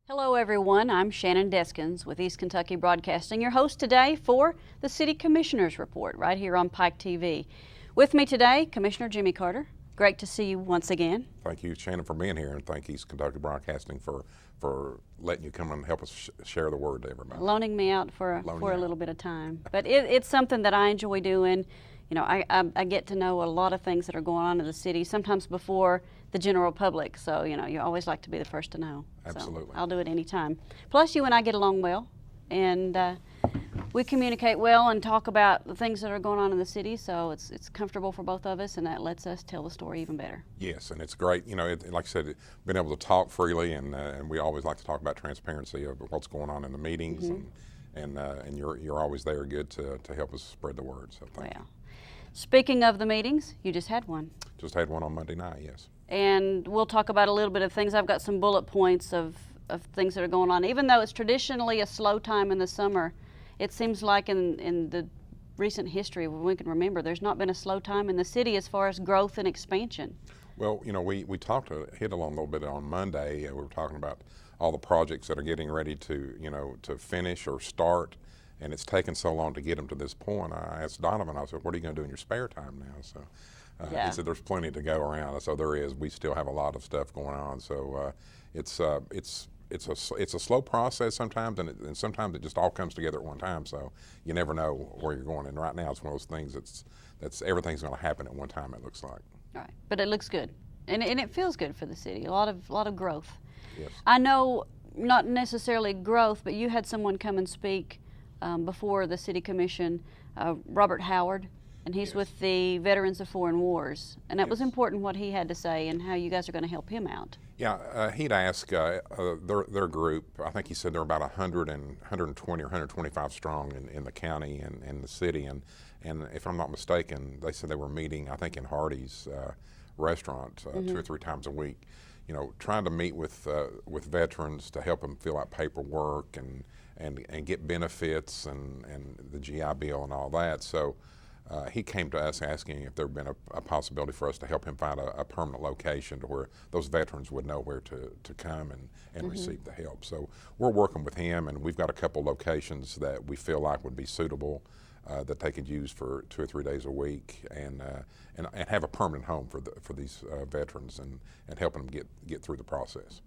Hello everyone, I'm Shannon Deskins with East Kentucky Broadcasting, your host today for the City Commissioners Report right here on Pike TV. With me today, Commissioner Jimmy Carter. Great to see you once again. Thank you, Shannon, for being here, and thank East Kentucky Broadcasting for letting you come and help us share the word to everybody. Loaning me out for a little bit of time. But it's something that I enjoy doing. You know, I get to know a lot of things that are going on in the city, sometimes before the general public. So, you know, you always like to be the first to know. Absolutely. So I'll do it anytime. Plus, you and I get along well, and we communicate well and talk about the things that are going on in the city. So it's comfortable for both of us, and that lets us tell the story even better. Yes, and it's great. You know, like I said, being able to talk freely, and we always like to talk about transparency of what's going on in the meetings, and you're always there, good to help us spread the word. So thank you. Speaking of the meetings, you just had one. Just had one on Monday night, yes. And we'll talk about a little bit of things. I've got some bullet points of things that are going on. Even though it's traditionally a slow time in the summer, it seems like in the recent history, when we can remember, there's not been a slow time in the city as far as growth and expansion. Well, you know, we hit along a little bit on Monday. We were talking about all the projects that are getting ready to finish or start. And it's taken so long to get them to this point. I asked Donovan, I said, what are you going to do in your spare time now? So he said, there's plenty to go around. So there is. We still have a lot of stuff going on. So it's a slow process sometimes, and sometimes it just all comes together at one time. So you never know where you're going. And right now it's one of those things that's everything's going to happen at one time, it looks like. All right. But it looks good. And it feels good for the city. A lot of growth. Yes. I know not necessarily growth, but you had someone come and speak before the City Commission, Robert Howard, and he's with the Veterans of Foreign Wars. And that was important what he had to say and how you guys are going to help him out. Yeah, he'd asked their group, I think he said they're about 120 or 125 strong in the county and the city. And if I'm not mistaken, they said they were meeting, I think, in Hardee's restaurant 2 or 3 times a week. You know, trying to meet with veterans to help them fill out paperwork and get benefits and the GI Bill and all that. So he came to us asking if there had been a possibility for us to help him find a permanent location to where those veterans would know where to come and receive the help. So we're working with him, and we've got a couple locations that we feel like would be suitable that they could use for 2 or 3 days a week and have a permanent home for these veterans and helping them get through the process.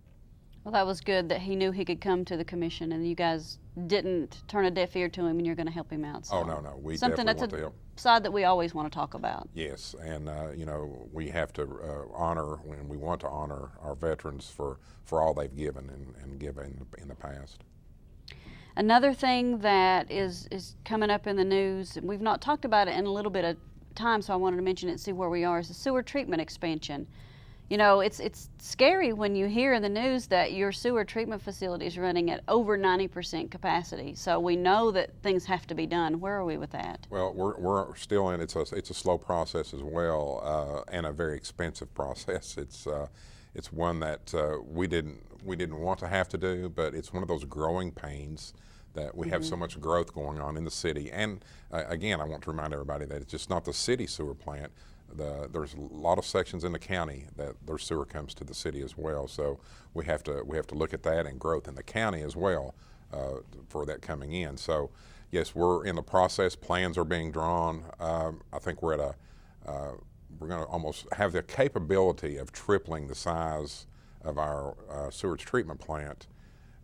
Well, that was good that he knew he could come to the commission, and you guys didn't turn a deaf ear to him, and you're going to help him out. So oh, no, we definitely want to help. Side that we always want to talk about. Yes, and you know, we have to honor, and we want to honor our veterans for all they've given and given in the past. Another thing that is coming up in the news, and we've not talked about it in a little bit of time, so I wanted to mention it and see where we are, is the sewer treatment expansion. You know, it's scary when you hear in the news that your sewer treatment facility is running at over 90% capacity. So we know that things have to be done. Where are we with that? Well, we're still in. It's a slow process as well, and a very expensive process. It's one that we didn't want to have to do, but it's one of those growing pains that we have so much growth going on in the city. And again, I want to remind everybody that it's just not the city sewer plant. There's a lot of sections in the county that their sewer comes to the city as well. So we have to look at that and growth in the county as well for that coming in. So yes, we're in the process. Plans are being drawn. I think we're going to almost have the capability of tripling the size of our sewage treatment plant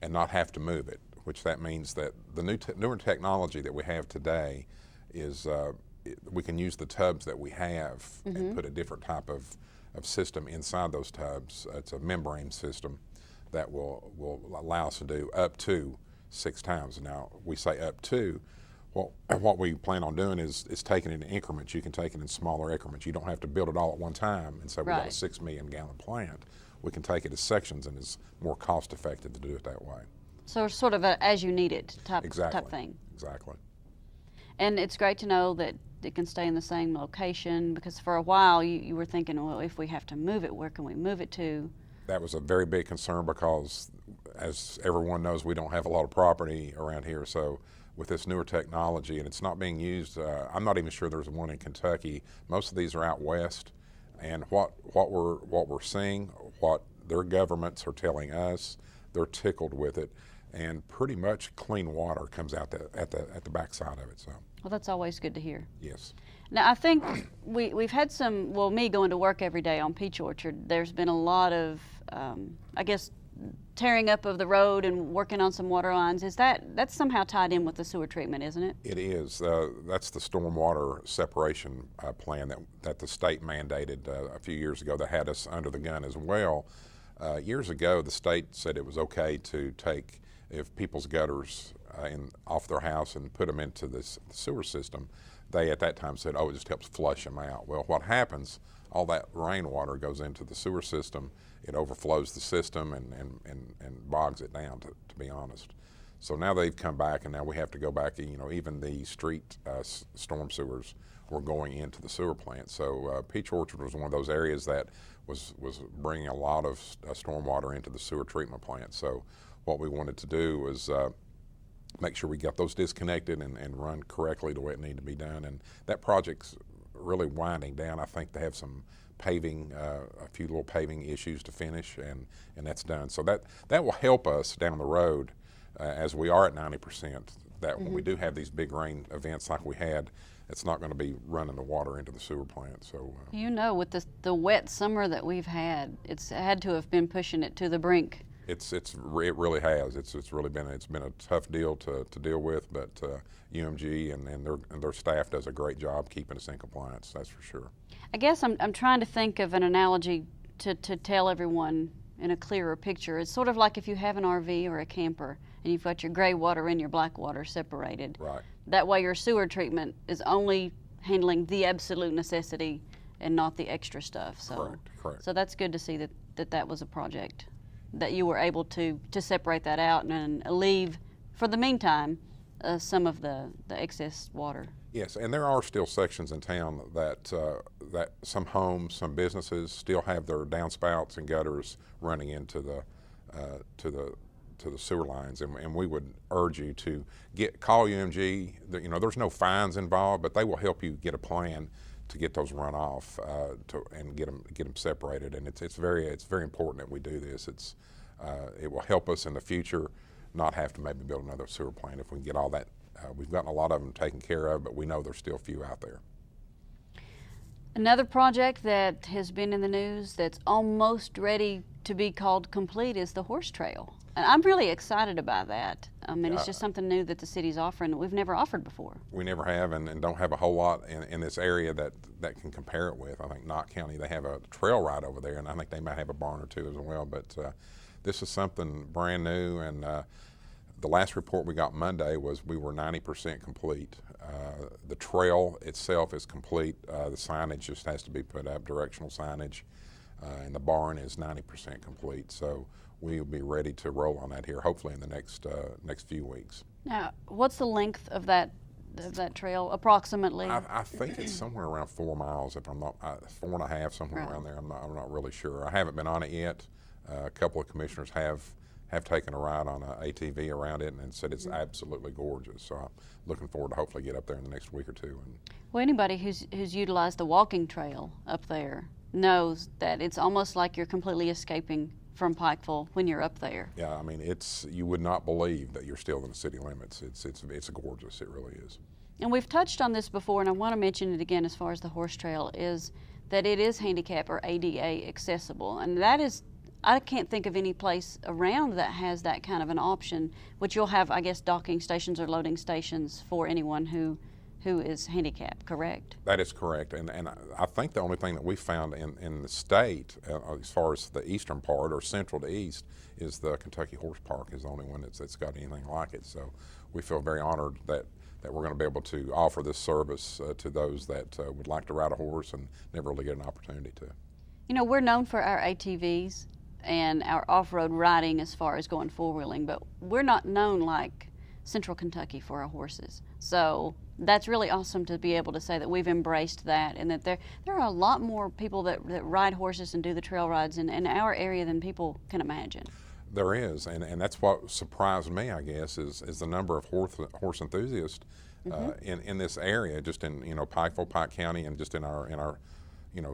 and not have to move it, which that means that the newer technology that we have today is we can use the tubs that we have and put a different type of system inside those tubs. It's a membrane system that will allow us to do up to 6 times. Now, we say up to. Well, what we plan on doing is taking it in increments. You can take it in smaller increments. You don't have to build it all at one time and say we've got a 6 million gallon plant. We can take it as sections, and it's more cost effective to do it that way. So sort of a as you need it type thing. Exactly. And it's great to know that it can stay in the same location, because for a while you were thinking, well, if we have to move it, where can we move it to? That was a very big concern because, as everyone knows, we don't have a lot of property around here. So with this newer technology, and it's not being used, I'm not even sure there's one in Kentucky. Most of these are out west, and what we're seeing, what their governments are telling us, they're tickled with it, and pretty much clean water comes out at the backside of it. So Well, that's always good to hear. yes. Now, I think we've had some, well, me going to work every day on Peach Orchard, there's been a lot of, I guess, tearing up of the road and working on some water lines. That's somehow tied in with the sewer treatment, isn't it? It is. That's the stormwater separation plan that the state mandated a few years ago that had us under the gun as well. Years ago, the state said it was okay to take, if people's gutters off their house and put them into this sewer system, they at that time said, oh, it just helps flush them out. Well, what happens, all that rainwater goes into the sewer system, it overflows the system and bogs it down, to be honest. So now they've come back, and now we have to go back, even the street storm sewers were going into the sewer plant. So Peach Orchard was one of those areas that was bringing a lot of stormwater into the sewer treatment plant. So what we wanted to do was make sure we got those disconnected and run correctly the way it needed to be done. And that project's really winding down. I think they have some paving, a few little paving issues to finish, and that's done. So that will help us down the road as we are at 90%, that when we do have these big rain events like we had, it's not going to be running the water into the sewer plant. So with the wet summer that we've had, it's had to have been pushing it to the brink. It really has. It's been a tough deal to deal with, but UMG and their staff does a great job keeping us in compliance. That's for sure. I guess I'm trying to think of an analogy to tell everyone in a clearer picture. It's sort of like if you have an RV or a camper and you've got your gray water and your black water separated. Right. That way your sewer treatment is only handling the absolute necessity and not the extra stuff. So, Correct. So that's good to see that was a project that you were able to separate that out and leave, for the meantime, some of the excess water. Yes, and there are still sections in town that some homes, some businesses still have their downspouts and gutters running into the sewer lines, and we would urge you to call UMG. There's no fines involved, but they will help you get a plan to get those run off and get them separated. And it's very important that we do this. It will help us in the future not have to maybe build another sewer plant if we can get all that. We've gotten a lot of them taken care of, but we know there's still a few out there. Another project that has been in the news that's almost ready to be called complete is the horse trail. And I'm really excited about that. It's just something new that the city's offering that we've never offered before. We never have, and don't have a whole lot in this area that can compare it with. I think Knott County, they have a trail ride over there, and I think they might have a barn or two as well. But this is something brand new, and the last report we got Monday was we were 90% complete. The trail itself is complete. The signage just has to be put up, directional signage, and the barn is 90% complete. So we will be ready to roll on that here, hopefully in the next few weeks. Now, what's the length of that trail approximately? I think it's somewhere around 4 miles, if I'm not 4.5, somewhere Right. around there. I'm not really sure. I haven't been on it yet. A couple of commissioners have taken a ride on an ATV around it and said it's absolutely gorgeous. So I'm looking forward to hopefully get up there in the next week or two. Well, anybody who's utilized the walking trail up there knows that it's almost like you're completely escaping from Pikeville when you're up there. Yeah, I mean, you would not believe that you're still in the city limits. It's gorgeous. It really is. And we've touched on this before, and I want to mention it again as far as the horse trail is that it is handicap or ADA accessible, and that is, I can't think of any place around that has that kind of an option, which you'll have, I guess, docking stations or loading stations for anyone who is handicapped, correct? That is correct, and I think the only thing that we found in the state, as far as the eastern part or central to east, is the Kentucky Horse Park is the only one that's got anything like it. So we feel very honored that we're going to be able to offer this service to those that would like to ride a horse and never really get an opportunity to. We're known for our ATVs and our off-road riding as far as going four-wheeling, but we're not known like Central Kentucky for our horses. So that's really awesome to be able to say that we've embraced that, and that there are a lot more people that ride horses and do the trail rides in our area than people can imagine. There is, and that's what surprised me, I guess, is the number of horse enthusiasts in this area, just in Pikeville, Pike County, and just in our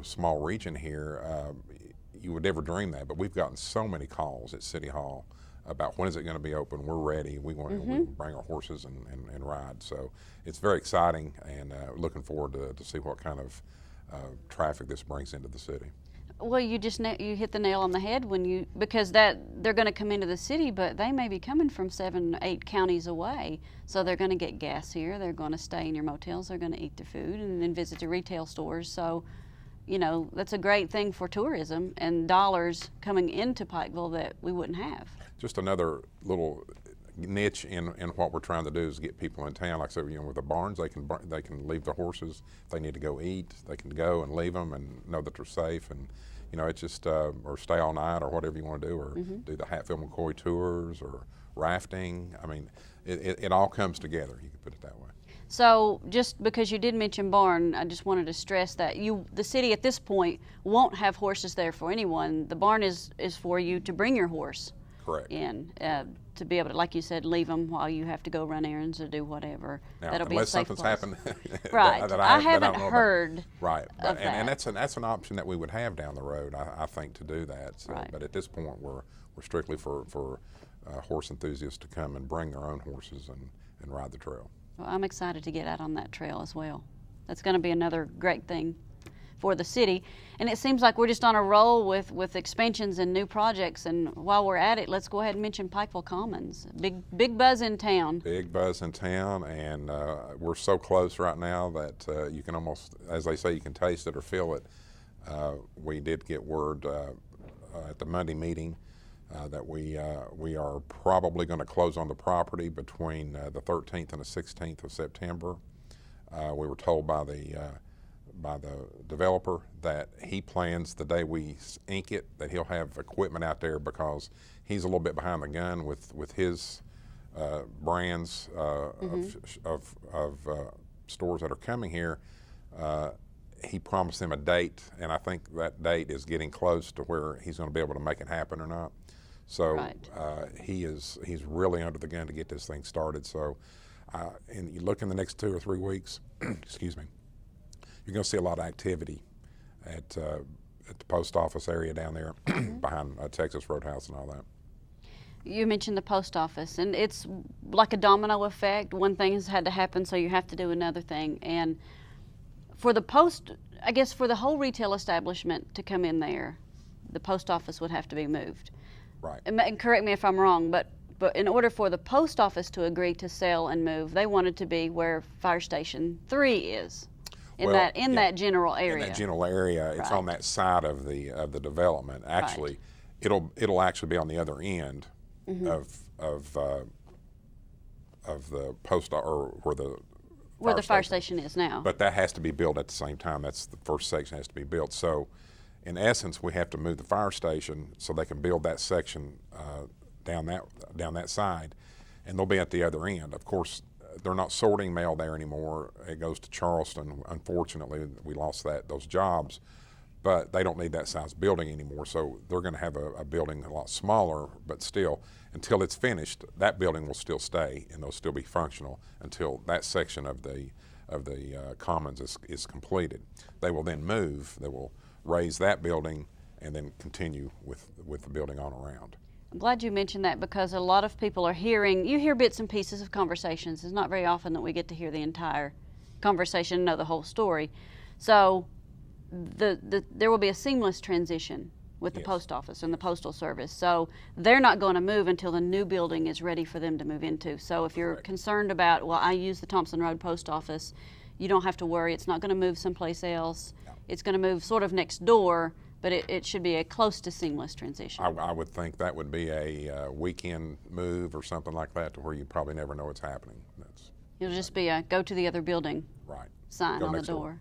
small region here. You would never dream that, but we've gotten so many calls at City Hall about when is it going to be open. We're ready. We want to bring our horses and ride. So it's very exciting, and looking forward to see what kind of traffic this brings into the city. Well, you just you hit the nail on the head because they're going to come into the city, but they may be coming from 7, 8 counties away. So they're going to get gas here. They're going to stay in your motels. They're going to eat their food and then visit your retail stores. So, you know, that's a great thing for tourism and dollars coming into Pikeville that we wouldn't have. Just another little niche in what we're trying to do is get people in town. Like I said, you know, with the barns, they can leave their horses. If they need to go eat, they can go and leave them and know that they're safe. And you know, it's just or stay all night or whatever you want to do, or do the Hatfield McCoy tours or rafting. I mean, it all comes together. You can put it that way. So just because you did mention barn, I just wanted to stress that the city at this point won't have horses there for anyone. The barn is for you to bring your horse. Correct. In to be able to, like you said, leave them while you have to go run errands or do whatever. Now, that'll be a safe something's place. happened, right? that I don't haven't know heard. About. Right, of and that. that's an option that we would have down the road, I think, to do that. So, Right. But at this point, we're strictly for horse enthusiasts to come and bring their own horses and ride the trail. Well, I'm excited to get out on that trail as well. That's going to be another great thing for the city. And it seems like we're just on a roll with expansions and new projects. And while we're at it, let's go ahead and mention Pikeville Commons. Big buzz in town. Big buzz in town, and we're so close right now that you can almost, as they say, you can taste it or feel it. We did get word at the Monday meeting that we are probably going to close on the property between the 13th and the 16th of September. We were told by the developer that he plans the day we ink it that he'll have equipment out there because he's a little bit behind the gun with his brands of stores that are coming here. He promised them a date, and I think that date is getting close to where he's going to be able to make it happen or not. So Right. he's really under the gun to get this thing started. So and you look in the next 2 or 3 weeks, excuse me, you're going to see a lot of activity at the post office area down there behind Texas Roadhouse and all that. You mentioned the post office, and it's like a domino effect. One thing has had to happen, so you have to do another thing. And for the post, I guess for the whole retail establishment to come in there, the post office would have to be moved. Right. And correct me if I'm wrong, but in order for the post office to agree to sell and move, they wanted to be where Fire Station 3 is. In that general area. In that general area, it's Right. on that side of the development. Actually, it'll actually be on the other end of the post or where the fire station is now. But that has to be built at the same time. That's the first section has to be built. So, in essence, we have to move the fire station so they can build that section down that side, and they'll be at the other end. Of course, they're not sorting mail there anymore. It goes to Charleston. Unfortunately, we lost those jobs, but they don't need that size building anymore. So they're going to have a building a lot smaller, but still, until it's finished, that building will still stay and they'll still be functional until that section of the commons is completed. They will then move. They will raise that building and then continue with the building on around. I'm glad you mentioned that because a lot of people are you hear bits and pieces of conversations. It's not very often that we get to hear the entire conversation and know the whole story. So there will be a seamless transition with the Yes. post office and the postal service. So they're not going to move until the new building is ready for them to move into. So if you're Correct. concerned about, well, I use the Thompson Road post office, you don't have to worry. It's not going to move someplace else. No. It's going to move sort of next door, but it should be a close to seamless transition. I would think that would be a weekend move or something like that to where you probably never know what's happening. That's It'll just be a go to the other building right. sign Go on the next door. door.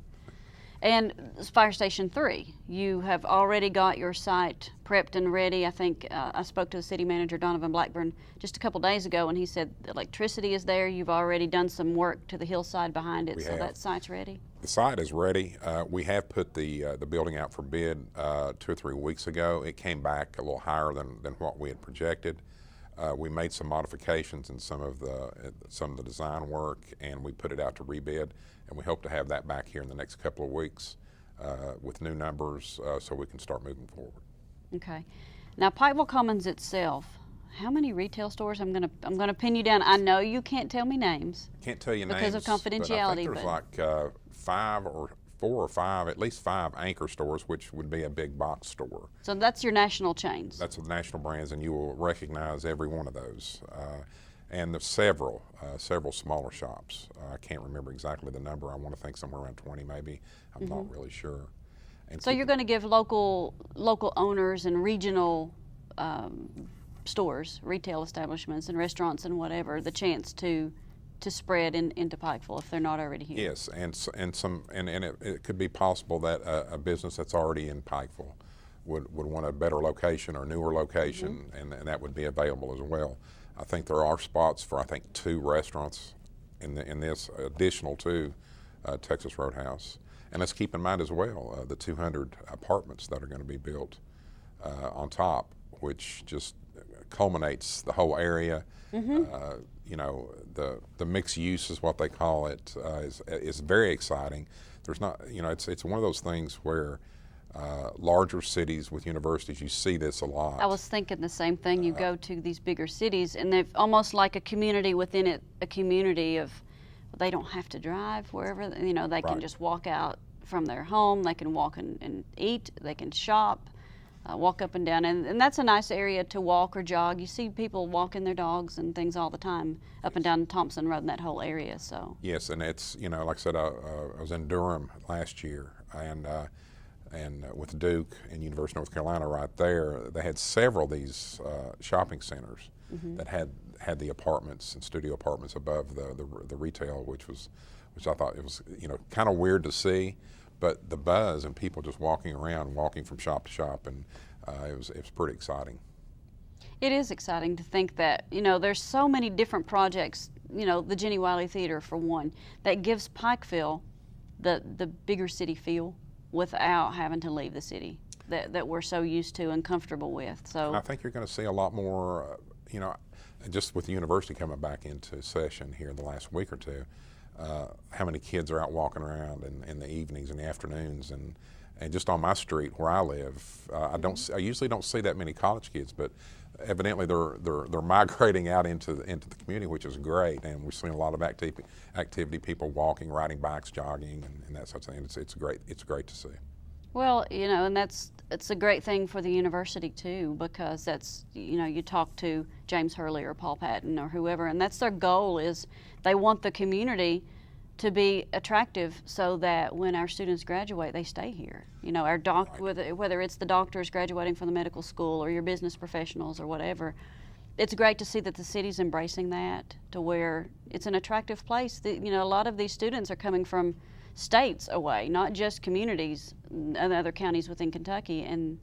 And Fire Station 3, you have already got your site prepped and ready. I think I spoke to the city manager, Donovan Blackburn, just a couple days ago, and he said the electricity is there. You've already done some work to the hillside behind it, We so have. that site's ready. The site is ready. We have put the building out for bid 2 or 3 weeks ago. It came back a little higher than what we had projected. We made some modifications in some of the design work, and we put it out to rebid. And we hope to have that back here in the next couple of weeks with new numbers, so we can start moving forward. Okay. Now, Pikeville Commons itself, how many retail stores? I'm gonna pin you down. I know you can't tell me names. Can't tell you Because names of but I confidentiality, think there's but- like 4 or 5, at least 5 anchor stores, which would be a big box store. So that's your national chains. That's the national brands, and you will recognize every one of those. And there's several smaller shops. I can't remember exactly the number. I want to think somewhere around 20 maybe. I'm not really sure. And So you're going to give local owners and regional stores, retail establishments, and restaurants and whatever the chance to spread into Pikeville if they're not already here. Yes, and it could be possible that a business that's already in Pikeville would want a better location or newer location, and that would be available as well. I think there are spots for 2 restaurants in this additional to Texas Roadhouse. And let's keep in mind as well the 200 apartments that are going to be built on top, which just culminates the whole area. You know, the mixed use is what they call it, is very exciting. There's not, you know, it's one of those things where larger cities with universities, you see this a lot. I was thinking the same thing. You go to these bigger cities, and they've almost like a community within it, a community of, they don't have to drive wherever, you know, they can Right. just walk out from their home, they can walk and eat, they can shop, walk up and down, and that's a nice area to walk or jog. You see people walking their dogs and things all the time up and down Thompson Road in that whole area, so. Yes, and it's, you know, like I said, I was in Durham last year, and with Duke and University of North Carolina right there, they had several of these shopping centers that had the apartments and studio apartments above the retail, which I thought it was, you know, kind of weird to see, but the buzz and people just walking around, walking from shop to shop, and it was pretty exciting. It is exciting to think that, you know, there's so many different projects, you know, the Jenny Wiley Theater for one, that gives Pikeville the bigger city feel without having to leave the city that we're so used to and comfortable with. So And I think you're going to see a lot more, you know, just with the university coming back into session here in the last week or two, how many kids are out walking around in the evenings and the afternoons, and just on my street where I live, I usually don't see that many college kids, but evidently they're migrating out into the community, which is great, and we're seeing a lot of activity, people walking, riding bikes, jogging, and that sort of thing. It's great to see. well, you know, and it's a great thing for the university too, because that's, you know, you talk to James Hurley or Paul Patton or whoever, and that's their goal, is they want the community to be attractive so that when our students graduate, they stay here. You know, our whether it's the doctors graduating from the medical school or your business professionals or whatever, it's great to see that the city's embracing that to where it's an attractive place. You know, a lot of these students are coming from states away, not just communities and other counties within Kentucky, and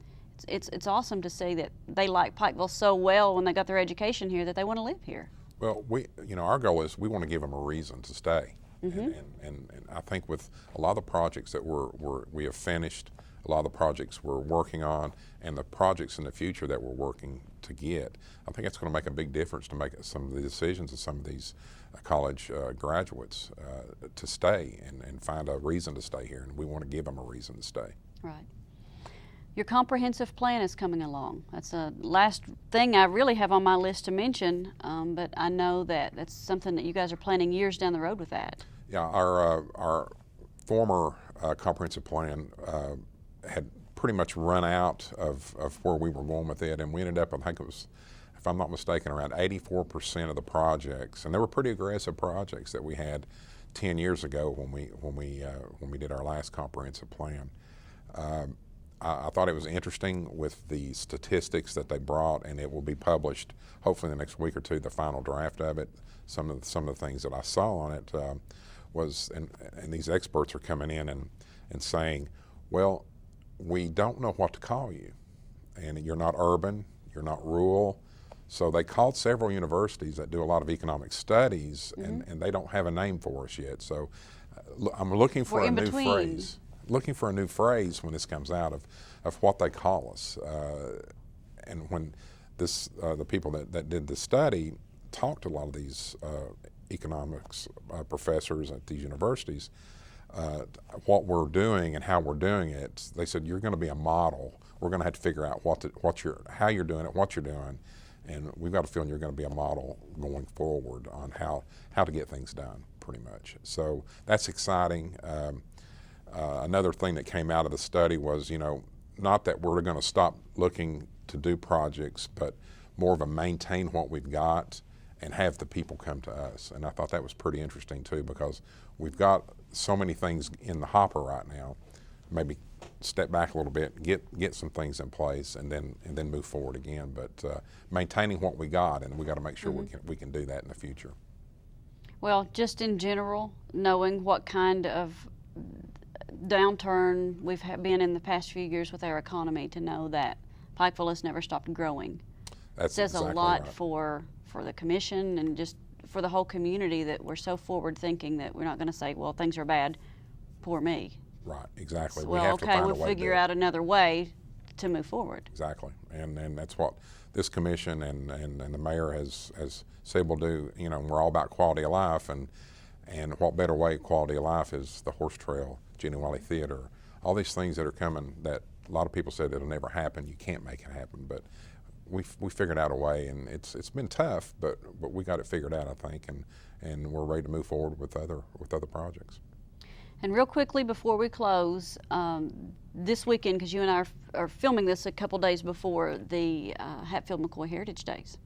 it's awesome to see that they like Pikeville so well when they got their education here that they want to live here. Well, you know, our goal is we want to give them a reason to stay. And I think with a lot of the projects that we have finished, a lot of the projects we're working on, and the projects in the future that we're working to get, I think it's going to make a big difference to make some of the decisions of some of these college graduates to stay and find a reason to stay here, and we want to give them a reason to stay. Right. Your comprehensive plan is coming along. That's the last thing I really have on my list to mention, but I know that that's something that you guys are planning years down the road with that. Yeah, our former comprehensive plan had pretty much run out of where we were going with it, and we ended up, I think it was, if I'm not mistaken, around 84% of the projects, and they were pretty aggressive projects that we had 10 years ago when we did our last comprehensive plan. I thought it was interesting with the statistics that they brought, and it will be published hopefully in the next week or two, the final draft of it. Some of the things that I saw on it was, and these experts are coming in and saying, well, we don't know what to call you, and you're not urban, you're not rural. So they called several universities that do a lot of economic studies, and they don't have a name for us yet. So I'm looking for a new phrase. Looking for a new phrase when this comes out of what they call us. And when the people that did the study talked to a lot of these economics professors at these universities, what we're doing and how we're doing it, they said, you're going to be a model. We're going to have to figure out how you're doing it, what you're doing, And we've got a feeling you're going to be a model going forward on how to get things done, pretty much. So that's exciting. Another thing that came out of the study was, not that we're going to stop looking to do projects, but more of a maintain what we've got and have the people come to us. And I thought that was pretty interesting too, because we've got so many things in the hopper right now. Maybe step back a little bit, get some things in place, and then move forward again. But maintaining what we got, and we got to make sure we can do that in the future. Well, just in general, knowing what kind of downturn we've been in the past few years with our economy, to know that Pikeville has never stopped growing. That says exactly a lot right. for the commission and just for the whole community, that we're so forward thinking that we're not going to say, well, things are bad, poor me. Right, exactly. We Well, have to okay, find we'll a way to figure do it. out another way to move forward. Exactly, and that's what this commission and the mayor has said we'll do. We're all about quality of life, and what better way quality of life is the horse trail, Jenny Wiley Theater, all these things that are coming that a lot of people said it'll never happen. You can't make it happen, but we figured out a way, and it's been tough, but we got it figured out, I think, and we're ready to move forward with other projects. And real quickly before we close, this weekend, because you and I are filming this a couple days before the Hatfield-McCoy Heritage Days.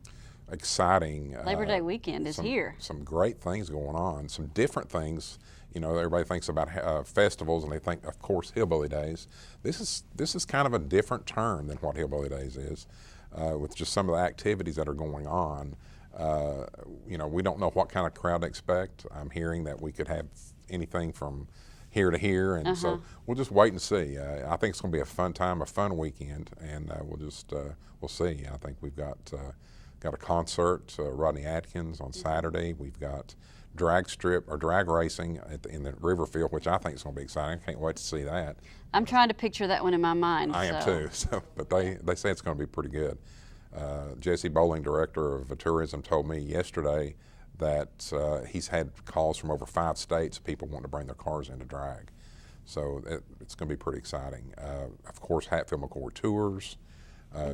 Exciting. Labor Day weekend is here. Some great things going on, some different things. Everybody thinks about festivals, and they think, of course, Hillbilly Days. This is kind of a different term than what Hillbilly Days is, with just some of the activities that are going on. We don't know what kind of crowd to expect. I'm hearing that we could have anything from here to here, and so we'll just wait and see. I think it's going to be a fun time, a fun weekend, and we'll see. I think we've got a concert, Rodney Atkins on Saturday. We've got drag racing in the Riverfield, which I think is going to be exciting. I can't wait to see that. I'm trying to picture that one in my mind. I am too. But they say it's going to be pretty good. Jesse Bowling, director of tourism, told me yesterday that he's had calls from over 5 states, people wanting to bring their cars in to drag. So it's going to be pretty exciting. Of course, Hatfield-McCoy tours,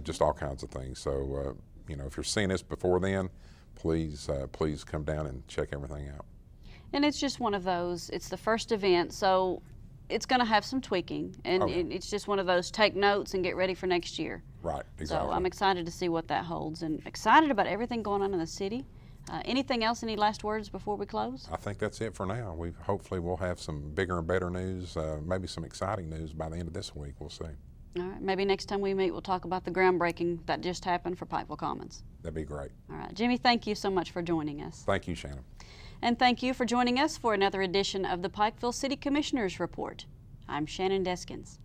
just all kinds of things. So, if you're seeing this before then, please come down and check everything out. And it's just one of those, it's the first event, so it's going to have some tweaking, and it's just one of those, take notes and get ready for next year. Right, exactly. So I'm excited to see what that holds, and excited about everything going on in the city. Anything else, any last words before we close? I think that's it for now. Hopefully we'll have some bigger and better news, maybe some exciting news by the end of this week. We'll see. All right, maybe next time we meet we'll talk about the groundbreaking that just happened for Pikeville Commons. That'd be great. All right, Jimmy, thank you so much for joining us. Thank you, Shannon. And thank you for joining us for another edition of the Pikeville City Commissioners Report. I'm Shannon Deskins.